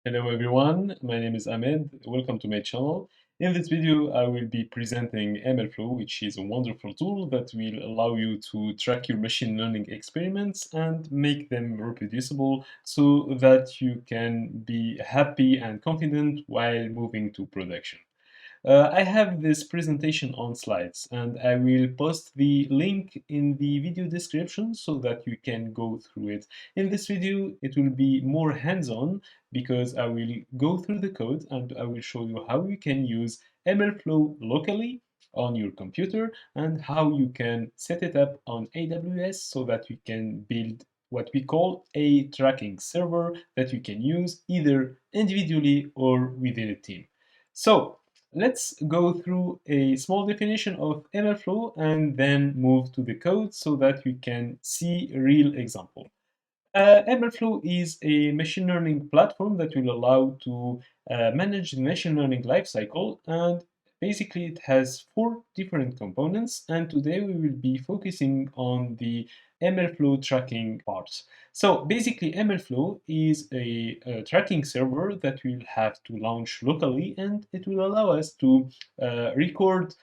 Hello everyone, my name is Ahmed. Welcome to my channel. In this video, I will be presenting MLflow, which is a wonderful tool that will allow you to track your machine learning experiments and make them reproducible so that you can be happy and confident while moving to production. I have this presentation on slides and I will post the link in the video description so that you can go through it. In this video, it will be more hands-on because I will go through the code and I will show you how you can use MLflow locally on your computer and how you can set it up on AWS so that you can build what we call a tracking server that you can use either individually or within a team. So, let's go through a small definition of MLflow and then move to the code so that you can see a real example. MLflow is a machine learning platform that will allow to manage the machine learning lifecycle, and basically it has four different components, and today we will be focusing on the MLflow tracking parts. So basically MLflow is a tracking server that we'll have to launch locally, and it will allow us to record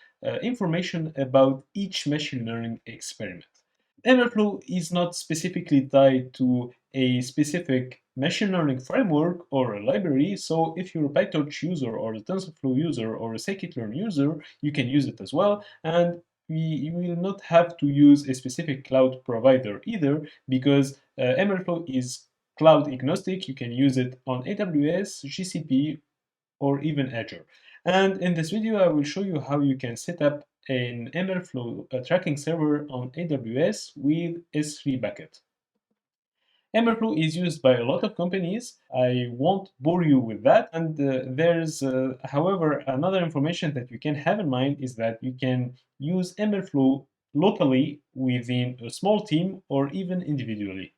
information about each machine learning experiment. MLflow is not specifically tied to a specific machine learning framework or a library, so if you're a PyTorch user or a TensorFlow user or a scikit-learn user, you can use it as well, and you will not have to use a specific cloud provider either, because MLflow is cloud agnostic. You can use it on AWS, GCP, or even Azure. And in this video, I will show you how you can set up an MLflow tracking server on AWS with S3 bucket. MLflow is used by a lot of companies. I won't bore you with that. And however, another information that you can have in mind is that you can use MLflow locally within a small team or even individually.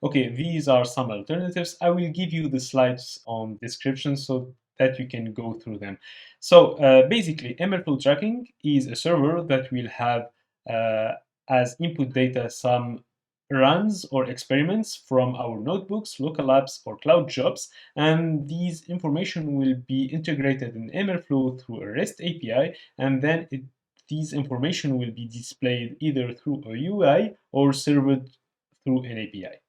Okay, these are some alternatives. I will give you the slides on description so that you can go through them. So basically, MLflow tracking is a server that will have as input data some runs or experiments from our notebooks, local apps, or cloud jobs, and these information will be integrated in MLflow through a REST API, and then these information will be displayed either through a UI or served through an API.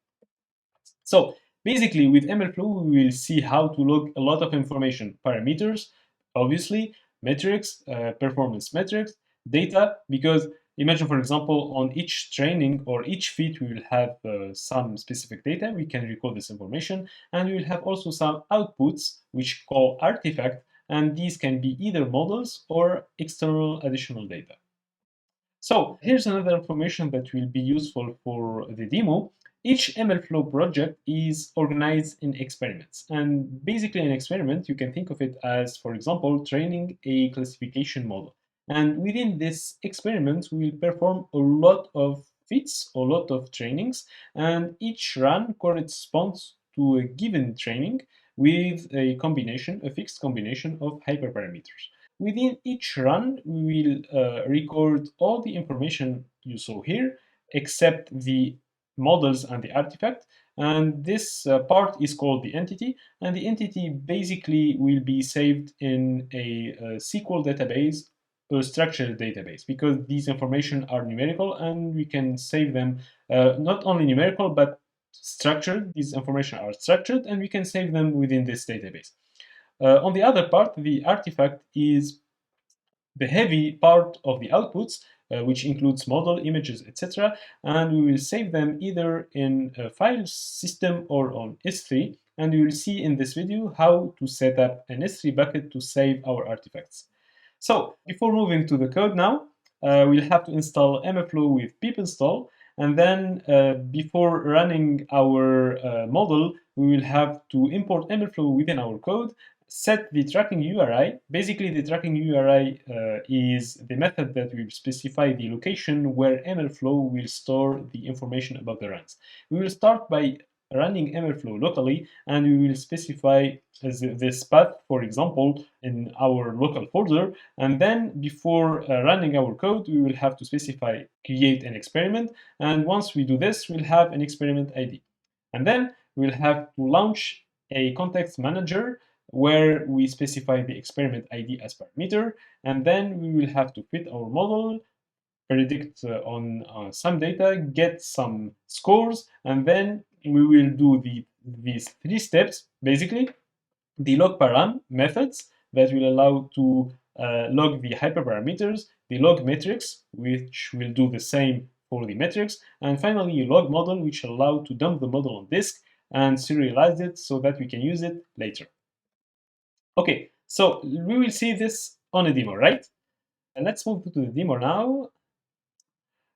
So basically with MLflow, we will see how to log a lot of information, parameters, obviously, metrics, performance metrics, data, because imagine, for example, on each training or each feed, we will have some specific data. We can record this information, and we will have also some outputs, which call artifact, and these can be either models or external additional data. So here's another information that will be useful for the demo. Each MLflow project is organized in experiments. And basically an experiment, you can think of it as, for example, training a classification model. And within this experiment, we will perform a lot of fits, a lot of trainings, and each run corresponds to a given training with a combination, a fixed combination of hyperparameters. Within each run, we will record all the information you saw here, except the models and the artifact. And this part is called the entity. And the entity basically will be saved in a SQL database, a structured database, because these information are numerical and we can save them not only numerical, but structured. These information are structured and we can save them within this database. On the other part, the artifact is the heavy part of the outputs, which includes model, images, etc. And we will save them either in a file system or on S3. And we will see in this video how to set up an S3 bucket to save our artifacts. So before moving to the code now, we'll have to install MLflow with pip install. And then before running our model, we will have to import MLflow within our code, set the tracking URI. Basically, the tracking URI is the method that will specify the location where MLflow will store the information about the runs. We will start by running MLflow locally, and we will specify this path, for example, in our local folder. And then before running our code, we will have to specify create an experiment. And once we do this, we'll have an experiment ID. And then we'll have to launch a context manager where we specify the experiment ID as parameter, and then we will have to fit our model, predict on some data, get some scores, and then we will do these three steps, basically. The log param methods that will allow to log the hyperparameters, the log metrics, which will do the same for the metrics, and finally a log model, which allow to dump the model on disk and serialize it so that we can use it later. Okay, so we will see this on a demo, right? And let's move to the demo now.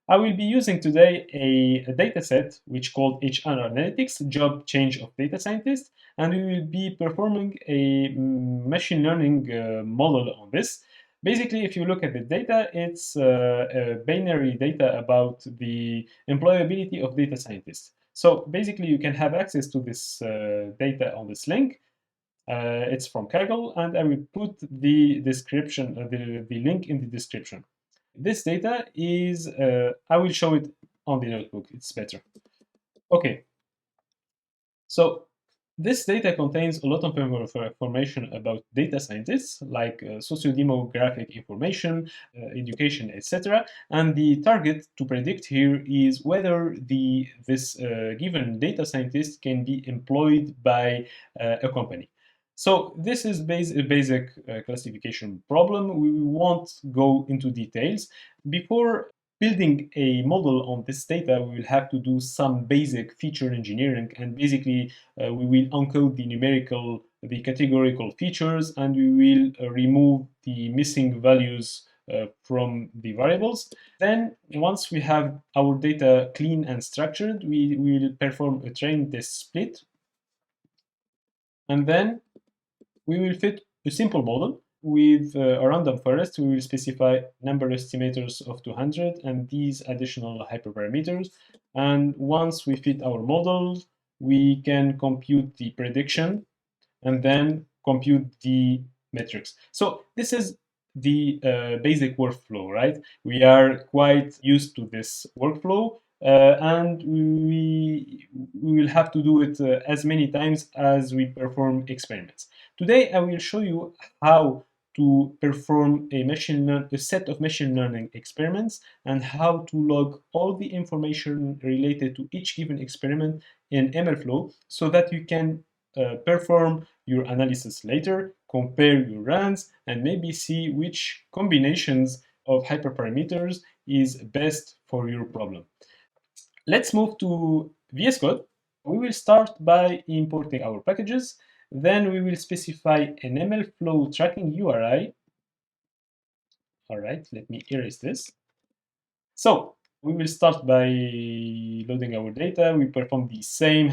I will be using today a data set which called HR Analytics, Job Change of Data Scientist, and we will be performing a machine learning model on this. Basically, if you look at the data, it's binary data about the employability of data scientists. So basically, you can have access to this data on this link. It's from Kaggle, and I will put the description, the link in the description. This data is, I will show it on the notebook, it's better. Okay, so this data contains a lot of information about data scientists, like socio-demographic information, education, etc. And the target to predict here is whether this given data scientist can be employed by a company. So this is a basic classification problem. We won't go into details. Before building a model on this data, we will have to do some basic feature engineering, and basically we will encode the categorical features, and we will remove the missing values from the variables. Then once we have our data clean and structured, we will perform a train test split, and then we will fit a simple model with a random forest. We will specify number estimators of 200 and these additional hyperparameters. And once we fit our model, we can compute the prediction and then compute the metrics. So this is the basic workflow, right? We are quite used to this workflow, and we will have to do it as many times as we perform experiments. Today, I will show you how to perform a set of machine learning experiments and how to log all the information related to each given experiment in MLflow so that you can perform your analysis later, compare your runs, and maybe see which combinations of hyperparameters is best for your problem. Let's move to VS Code. We will start by importing our packages. Then we will specify an MLflow tracking URI. All right, let me erase this. So we will start by loading our data. We perform the same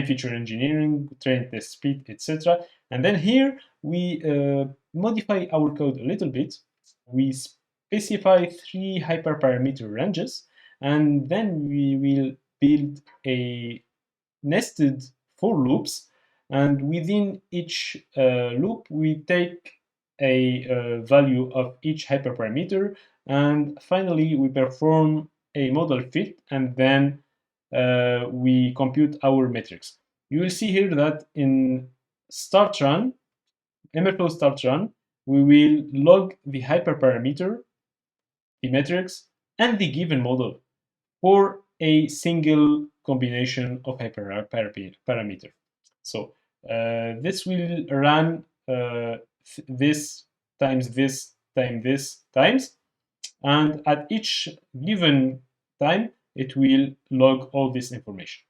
feature engineering, train test split, etc. And then here we modify our code a little bit. We specify 3 hyperparameter ranges, and then we will build a nested for loops, and within each loop we take a value of each hyperparameter, and finally we perform a model fit, and then we compute our metrics. You will see here that in start run, MLflow start run, we will log the hyperparameter, the metrics, and the given model for a single combination of hyperparameter. So this will run this times this times this times, and at each given time it will log all this information.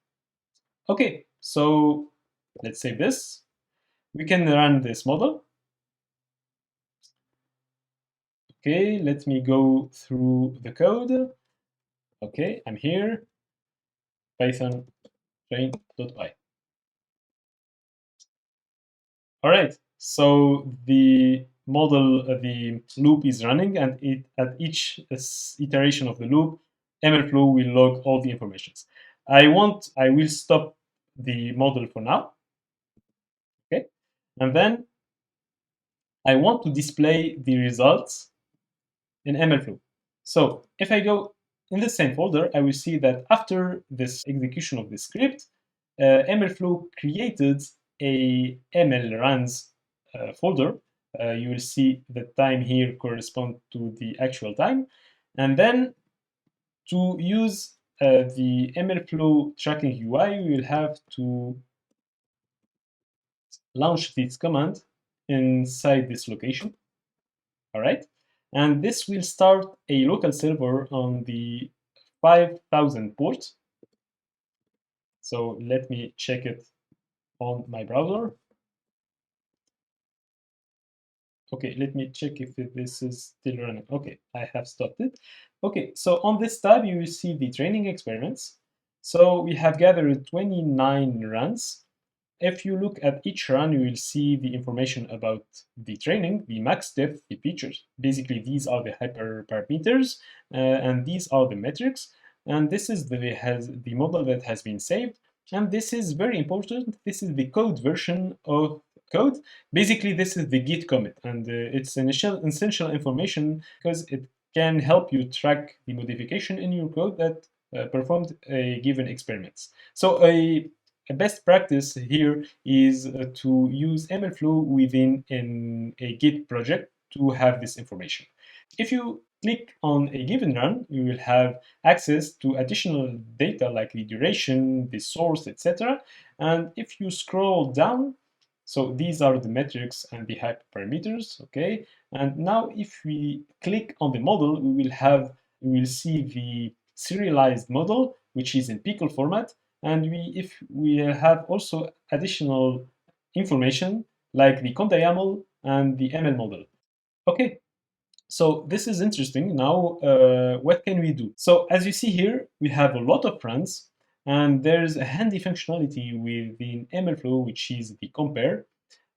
Okay, so let's save this. We can run this model. Okay, let me go through the code. Okay, I'm here. Python train.py. All right, so the model, the loop is running, and at each iteration of the loop, MLflow will log all the informations. I will stop the model for now, okay? And then I want to display the results in MLflow. So if I go in the same folder, I will see that after this execution of the script, MLflow created a ML runs folder. You will see the time here correspond to the actual time. And then to use the MLflow tracking UI, we will have to launch this command inside this location. All right. And this will start a local server on the 5000 port. So let me check it on my browser. Okay, let me check if this is still running. Okay, I have stopped it. Okay, so on this tab, you will see the training experiments. So we have gathered 29 runs. If you look at each run, you will see the information about the training, the max depth, the features. Basically, these are the hyperparameters, and these are the metrics. And this is the model that has been saved. And this is very important. This is the code version of code. Basically, this is the Git commit, and it's an essential information because it can help you track the modification in your code that performed a given experiments. So a best practice here is to use MLflow within a Git project to have this information. If you click on a given run, you will have access to additional data like the duration, the source, etc. And if you scroll down, so these are the metrics and the hyperparameters, okay? And now if we click on the model, we will see the serialized model, which is in pickle format. And if we have also additional information like the conda YAML and the ML model. Okay, so this is interesting. Now, what can we do? So as you see here, we have a lot of runs, and there's a handy functionality within MLflow, which is the compare.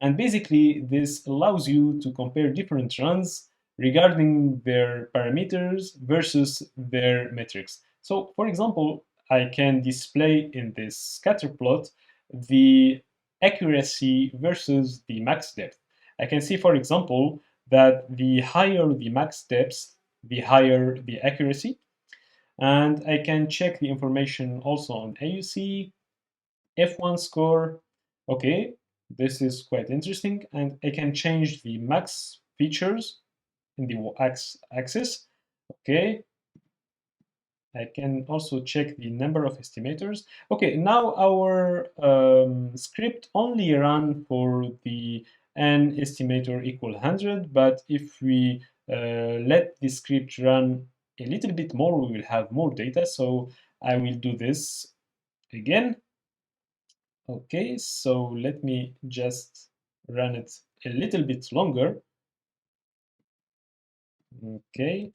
And basically, this allows you to compare different runs regarding their parameters versus their metrics. So for example, I can display in this scatter plot the accuracy versus the max depth. I can see, for example, that the higher the max steps, the higher the accuracy. And I can check the information also on AUC, F1 score. Okay, this is quite interesting. And I can change the max features in the axis. Okay, I can also check the number of estimators. Okay, now our script only run for the n estimator equal 100, but if we let the script run a little bit more, we will have more data. So I will do this again. Okay, so let me just run it a little bit longer. Okay.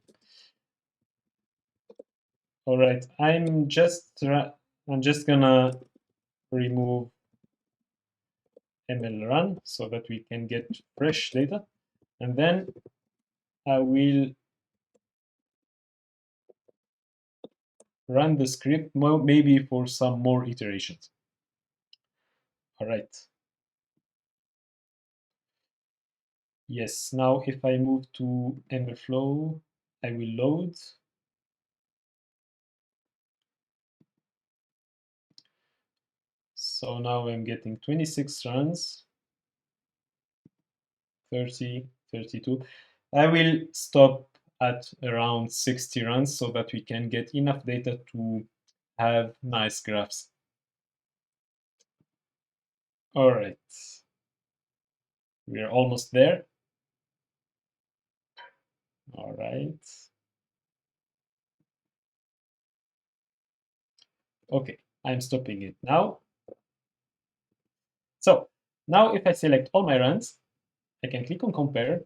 All right, I'm just gonna remove ML run so that we can get fresh data. And then I will run the script maybe for some more iterations. All right. Yes, now if I move to MLflow, I will load. So now I'm getting 26 runs, 30, 32. I will stop at around 60 runs so that we can get enough data to have nice graphs. All right, we're almost there. All right. Okay, I'm stopping it now. So now if I select all my runs, I can click on compare.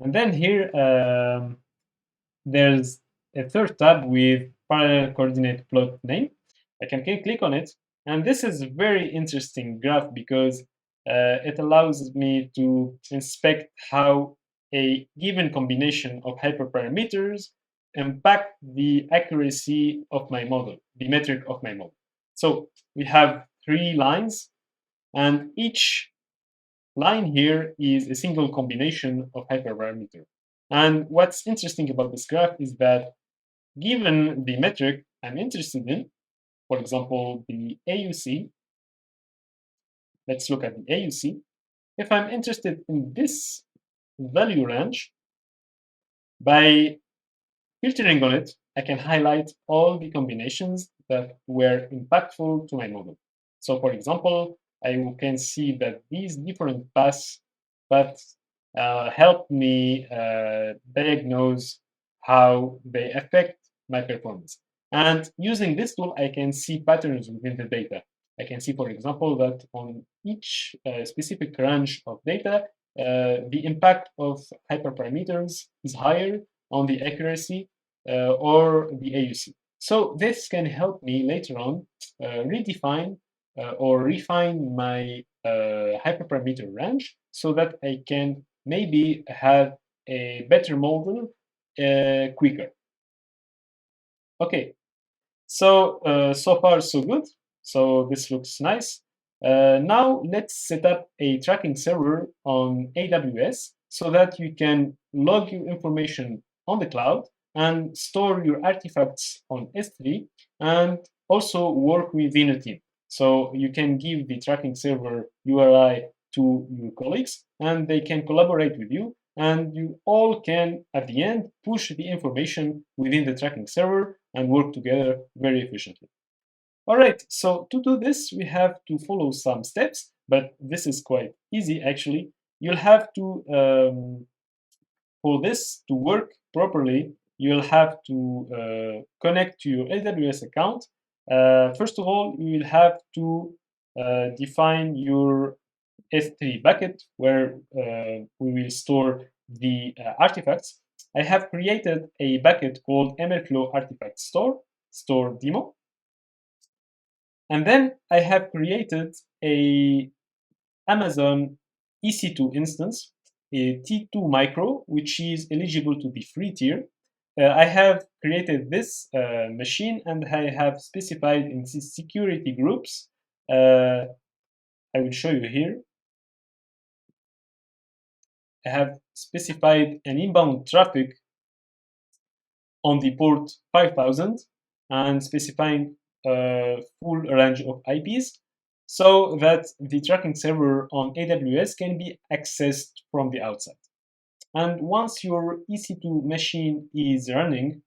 And then here, there's a third tab with parallel coordinate plot name. I can click on it. And this is a very interesting graph because it allows me to inspect how a given combination of hyperparameters impact the accuracy of my model, the metric of my model. So we have 3 lines, and each line here is a single combination of hyperparameter. And what's interesting about this graph is that given the metric I'm interested in, for example, the AUC, let's look at the AUC. If I'm interested in this value range, by filtering on it, I can highlight all the combinations that were impactful to my model. So for example, I can see that these different paths help me diagnose how they affect my performance. And using this tool, I can see patterns within the data. I can see, for example, that on each specific range of data, the impact of hyperparameters is higher on the accuracy or the AUC. So this can help me later on redefine or refine my hyperparameter range so that I can maybe have a better model quicker. Okay, so so far so good. So this looks nice. Now let's set up a tracking server on AWS so that you can log your information on the cloud and store your artifacts on S3 and also work within a team. So you can give the tracking server URI to your colleagues and they can collaborate with you and you all can, at the end, push the information within the tracking server and work together very efficiently. All right, so to do this, we have to follow some steps, but this is quite easy actually. You'll have to, for this to work properly, you'll have to connect to your AWS account. First of all, you will have to define your S3 bucket where we will store the artifacts. I have created a bucket called MLflow Artifact Store Demo. And then I have created a Amazon EC2 instance, a T2 micro, which is eligible to the free tier. I have created this machine and I have specified in the security groups. I will show you here. I have specified an inbound traffic on the port 5000 and specifying a full range of IPs so that the tracking server on AWS can be accessed from the outside. And once your EC2 machine is running,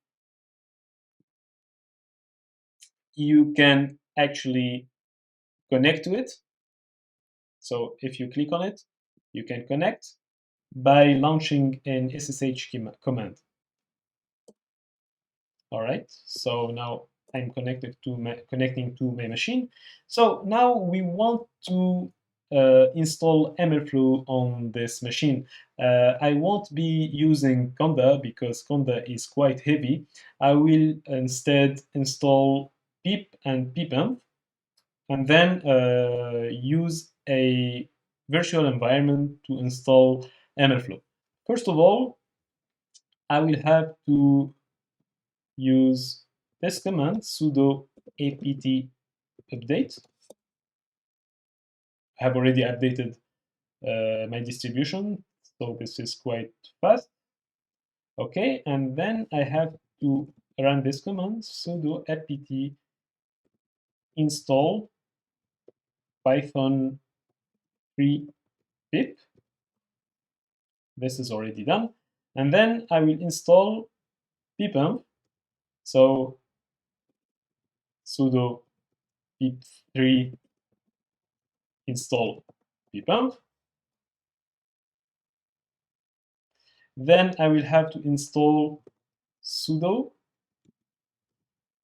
you can actually connect to it. So if you click on it, you can connect by launching an SSH command. All right, so now I'm connecting to my machine. So now we want to install MLflow on this machine. I won't be using Conda because Conda is quite heavy. I will instead install pip and pipenv and then use a virtual environment to install MLflow. First of all, I will have to use this command sudo apt update. I have already updated my distribution, so this is quite fast. Okay, and then I have to run this command sudo apt install python 3 pip. This is already done. And then I will install pipenv. So sudo pip3 install pipenv. Then I will have to install sudo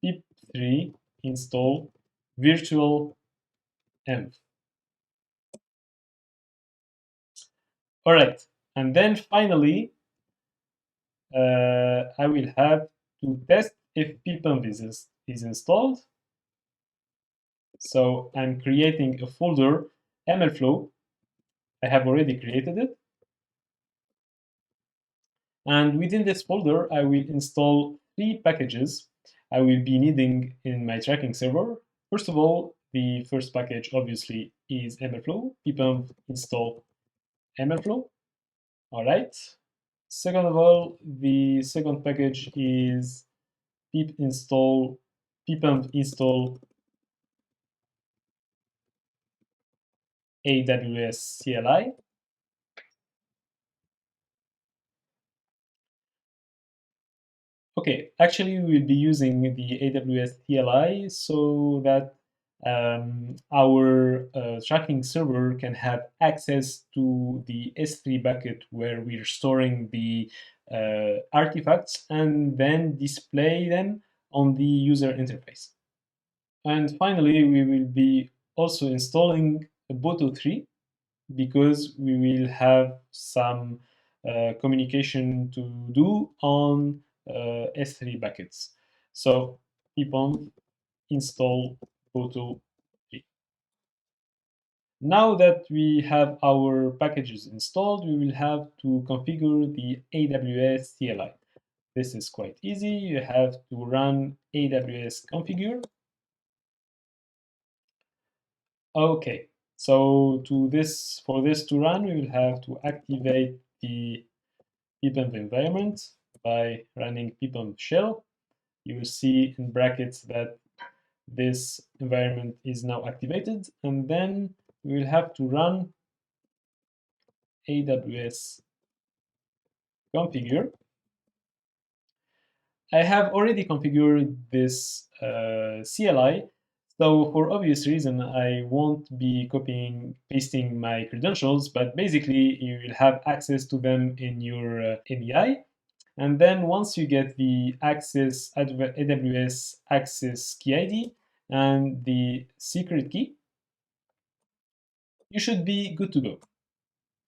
pip3 install virtual env. All right, and then finally, I will have to test if pipenv is installed. So I'm creating a folder, MLflow. I have already created it. And within this folder, I will install 3 packages I will be needing in my tracking server. First of all, the first package obviously is MLflow, pipenv install MLflow. All right. Second of all, the second package is pipenv install AWS CLI. Okay, actually we will be using the AWS CLI so that our tracking server can have access to the S3 bucket where we're storing the artifacts and then display them on the user interface. And finally, we will be also installing Boto 3 because we will have some communication to do on S3 buckets. So pipon install Boto 3. Now that we have our packages installed, we will have to configure the AWS CLI. This is quite easy. You have to run AWS configure. Okay, so for this to run, we will have to activate the pipenv environment by running pipenv shell. You will see in brackets that this environment is now activated, and then we will have to run AWS configure. I have already configured this CLI, so for obvious reason, I won't be copying, pasting my credentials, but basically you will have access to them in your API. And then once you get the AWS access key ID and the secret key, you should be good to go.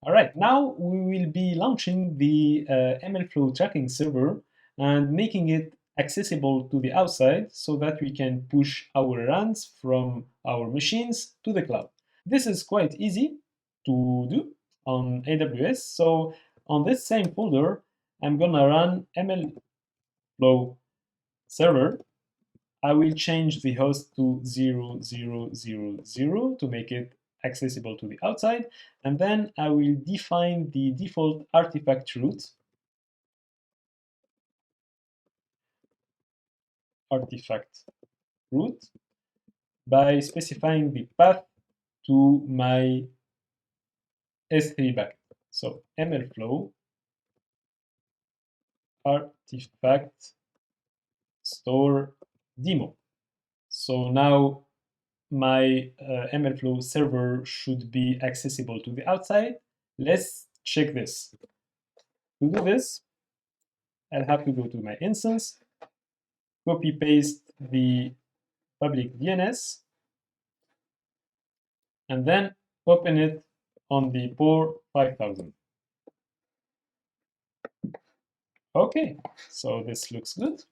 All right, now we will be launching the MLflow tracking server and making it accessible to the outside so that we can push our runs from our machines to the cloud. This is quite easy to do on AWS. So on this same folder, I'm gonna run MLflow server. I will change the host to 0000 to make it accessible to the outside, and then I will define the default artifact route, by specifying the path to my S3 bucket. So MLflow artifact store demo. So now my MLflow server should be accessible to the outside. Let's check this. To do this, I'll have to go to my instance, copy paste the public DNS, and then open it on the port 5000. Okay, so this looks good.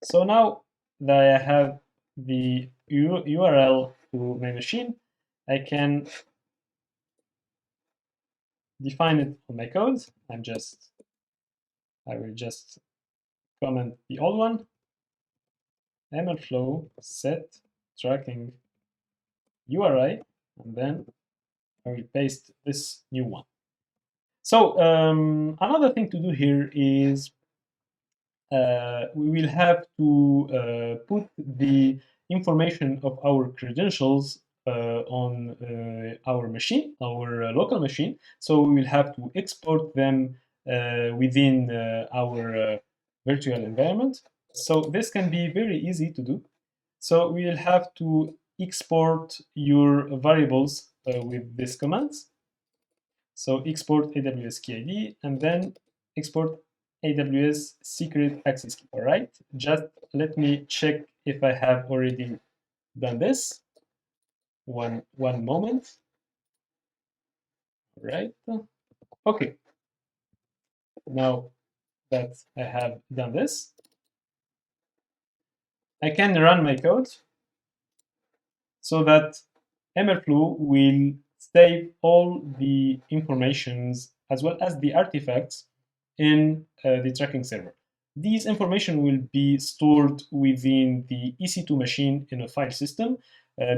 So now that I have the URL to my machine, I can define it on my code. I will just comment the old one, MLflow set tracking URI, and then I will paste this new one. So another thing to do here is we will have to put the information of our credentials on our machine, our local machine. So we will have to export them within our virtual environment. So this can be very easy to do. So we will have to export your variables with these commands. So export AWS key ID and then export AWS secret access key. All right, just let me check if I have already done this. One moment. All right. Okay. Now that I have done this, I can run my code so that MLflow will save all the informations as well as the artifacts in the tracking server. These information will be stored within the EC2 machine in a file system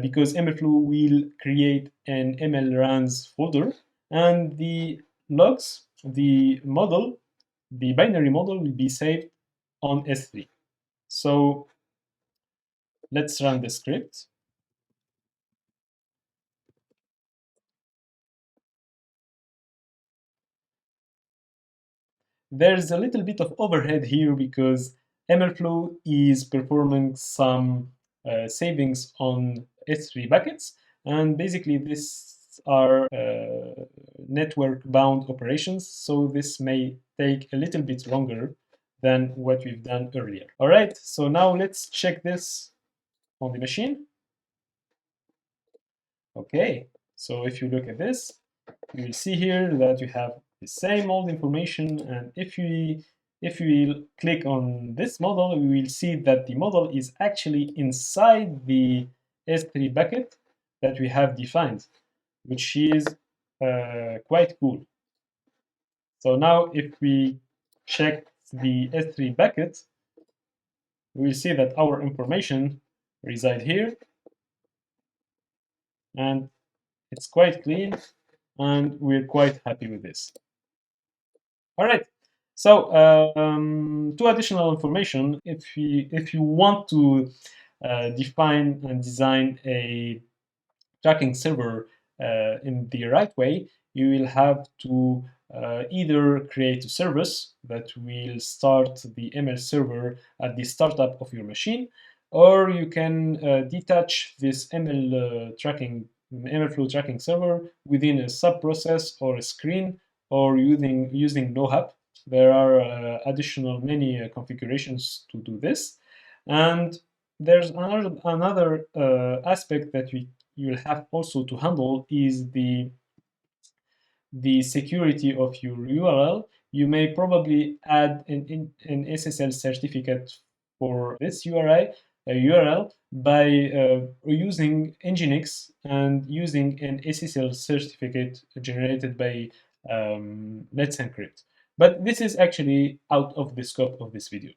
because MLflow will create an ML runs folder, and the logs, the model, the binary model will be saved on S3. So let's run the script. there's a little bit of overhead here because MLflow is performing some savings on S3 buckets, and basically these are network-bound operations, so this may take a little bit longer than what we've done earlier. All right, so now let's check this on the machine. Okay, so if you look at this, you will see here that you have the same old information, and if we click on this model, we will see that the model is actually inside the S3 bucket that we have defined, which is quite cool. So now if we check the S3 bucket, we will see that our information reside here, and it's quite clean, and we're quite happy with this. All right. So two additional information. If you want to define and design a tracking server in the right way, you will have to either create a service that will start the ML server at the startup of your machine, or you can detach this MLflow tracking server within a sub-process or a screen, or using NoHap. There are additional many configurations to do this. And there's another aspect that you will have also to handle is the security of your URL. You may probably add an SSL certificate for this URL by using Nginx and using an SSL certificate generated by Let's Encrypt. But this is actually out of the scope of this video.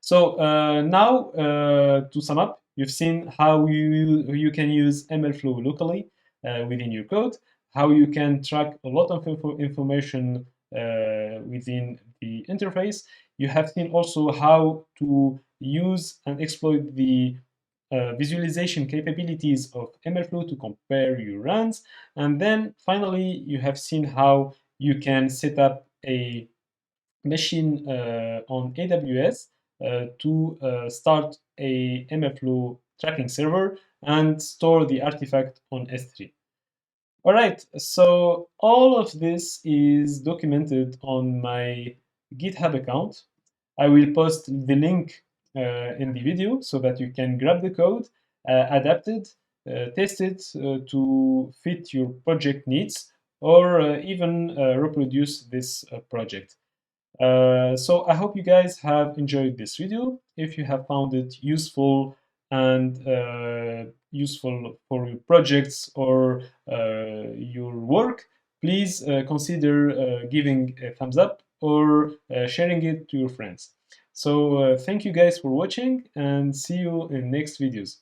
So now, to sum up, you've seen how you can use MLflow locally within your code, how you can track a lot of information within the interface. You have seen also how to use and exploit the visualization capabilities of MLflow to compare your runs. And then finally, you have seen how you can set up a machine on AWS to start a MLflow tracking server and store the artifact on S3. All right, so all of this is documented on my GitHub account. I will post the link in the video so that you can grab the code, adapt it, test it to fit your project needs, or even reproduce this project. So I hope you guys have enjoyed this video. If you have found it useful and useful for your projects or your work, please consider giving a thumbs up or sharing it to your friends. So thank you guys for watching, and see you in next videos.